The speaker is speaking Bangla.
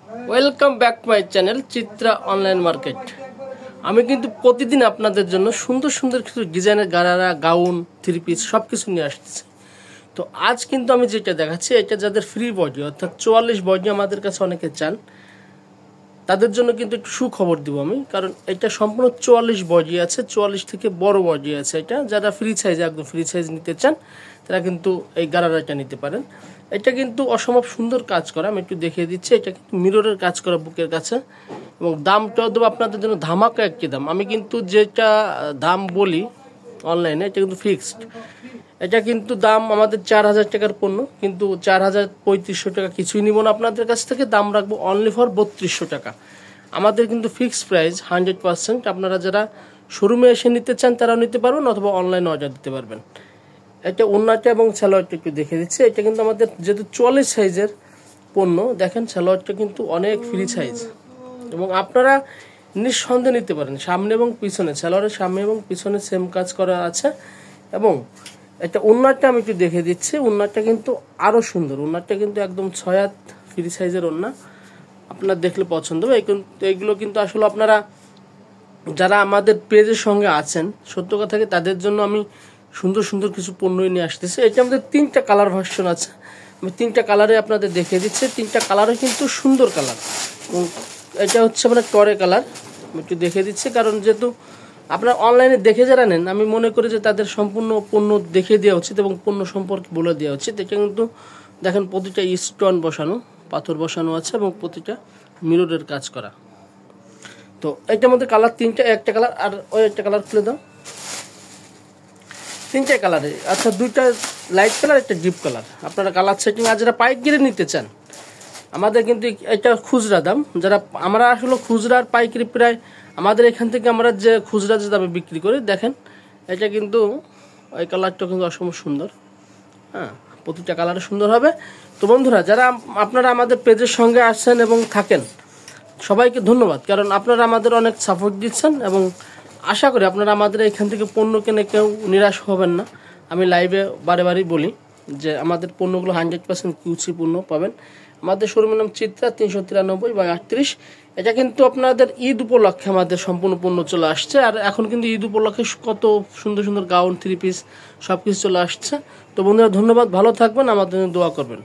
Welcome back my channel Chitra online market. আমি কিন্তু প্রতিদিন আপনাদের জন্য সুন্দর সুন্দর কিছু ডিজাইনের গারারা, গাউন, থ্রি পিস সব কিছু নিয়ে আসতেছি। তো আজ কিন্তু আমি যেটা দেখাচ্ছি এটা যাদের ফ্রি বডি অর্থাৎ 44 বডি আমাদের কাছে অনেকে চান, তাদের জন্য কিন্তু একটু সুখবর দিব আমি, কারণ এটা সম্পূর্ণ 44 বডি আছে, 44 থেকে বড় বডি আছে। এটা যারা ফ্রি সাইজ, একদম ফ্রি সাইজ নিতে চান তারা কিন্তু এই গারারাটা নিতে পারেন। এটা কিন্তু অসম্ভব সুন্দর কাজ করা, আমি একটু দেখিয়ে দিচ্ছি। এটা কিন্তু মিররের কাজ করা বুকের কাছে, এবং দামটাও দেবো আপনাদের জন্য ধামাকা একটি দাম। আমি কিন্তু যেটা দাম বলি অনলাইনে এটা কিন্তু ফিক্সড। এটা কিন্তু দাম আমাদের 4000 টাকার পণ্য, কিন্তু 4300 টাকা কিছুই নিব না আপনাদের কাছ থেকে, দাম রাখবো অনলি ফর 3200 টাকা। আমাদের কিন্তু ফিক্সড প্রাইস 100%। আপনারা যারা শোরুমে এসে নিতে চান তারাও নিতে পারবেন, অথবা অনলাইনে অর্ডার দিতে পারবেন। এটা ওন্নাটা এবং সালোয়ারটা একটু দেখে দিচ্ছে। এটা কিন্তু আমাদের যেহেতু 44 সাইজের পণ্য, দেখেন সালোয়ারটা কিন্তু অনেক ফ্রি সাইজ, এবং আপনারা নিঃসন্দেহে নিতে পারেন। সামনে এবং পিছনে, সালোয়ারের সামনে এবং পিছনে সেম কাজ করা আছে। এবং এটা ওন্নাটা আমি একটু দেখে দিচ্ছি। ওন্নাটা কিন্তু আরও সুন্দর, ওন্নাটা কিন্তু একদম 6 হাত ফ্রি সাইজের ওন্না, আপনার দেখলে পছন্দ হবে। এইগুলো কিন্তু আসলে আপনারা যারা আমাদের পেজের সঙ্গে আছেন, সত্য কথা কি, তাদের জন্য আমি সুন্দর সুন্দর কিছু পণ্যই নিয়ে আসতেছি। এটা আমাদের 3টা কালার ভার্সন আছে, আমি 3টা কালারে আপনাদের দেখিয়ে দিচ্ছি। 3টা কালারে কিন্তু সুন্দর কালার। এটা হচ্ছে আপনার টরে কালার, আমি একটু দেখিয়ে দিচ্ছি, কারণ যেহেতু আপনারা অনলাইনে দেখে যারা নেন, আমি মনে করি যে তাদের সম্পূর্ণ পণ্য দেখে দেওয়া উচিত এবং পণ্য সম্পর্কে বলে দেওয়া উচিত। এটা কিন্তু দেখেন প্রতিটা স্টোন বসানো, পাথর বসানো আছে, এবং প্রতিটা মিররের কাজ করা। তো এটার মধ্যে কালার 3টা, একটা কালার আর ওই একটা কালার খুলে দাও। 3টা কালারে, আচ্ছা 2টা লাইট কালার, একটা ডিপ কালার। আপনারা কালার সেটিং আর যারা পাইকারি নিতে চান, আমাদের কিন্তু এটা খুচরা দাম। যারা আমরা আসলে খুচরা আর পাইকারি প্রায় আমাদের এখান থেকে আমরা যে খুচরা যে দামে বিক্রি করি, দেখেন এটা কিন্তু ওই কালারটা কিন্তু অসম্ভব সুন্দর। হ্যাঁ, প্রতিটা কালারে সুন্দর হবে। তো বন্ধুরা, যারা আপনারা আমাদের পেজের সঙ্গে আসছেন এবং থাকেন, সবাইকে ধন্যবাদ, কারণ আপনারা আমাদের অনেক সাপোর্ট দিচ্ছেন, এবং আশা করি আপনারা আমাদের এখান থেকে পণ্য কিনে কেউ নিরাশ হবেন না। আমি লাইভে বারে বারেই বলি যে আমাদের পণ্যগুলো 100% কিউসি পণ্য পাবেন। আমাদের শোরুমের নাম চিত্রা 393/38। এটা কিন্তু আপনাদের ঈদ উপলক্ষে আমাদের সম্পূর্ণ পণ্য চলে আসছে, আর এখন কিন্তু ঈদ উপলক্ষে কত সুন্দর সুন্দর গাউন, থ্রি পিস সব কিছু চলে আসছে। তো বন্ধুরা ধন্যবাদ, ভালো থাকবেন, আমাদের জন্য দোয়া করবেন।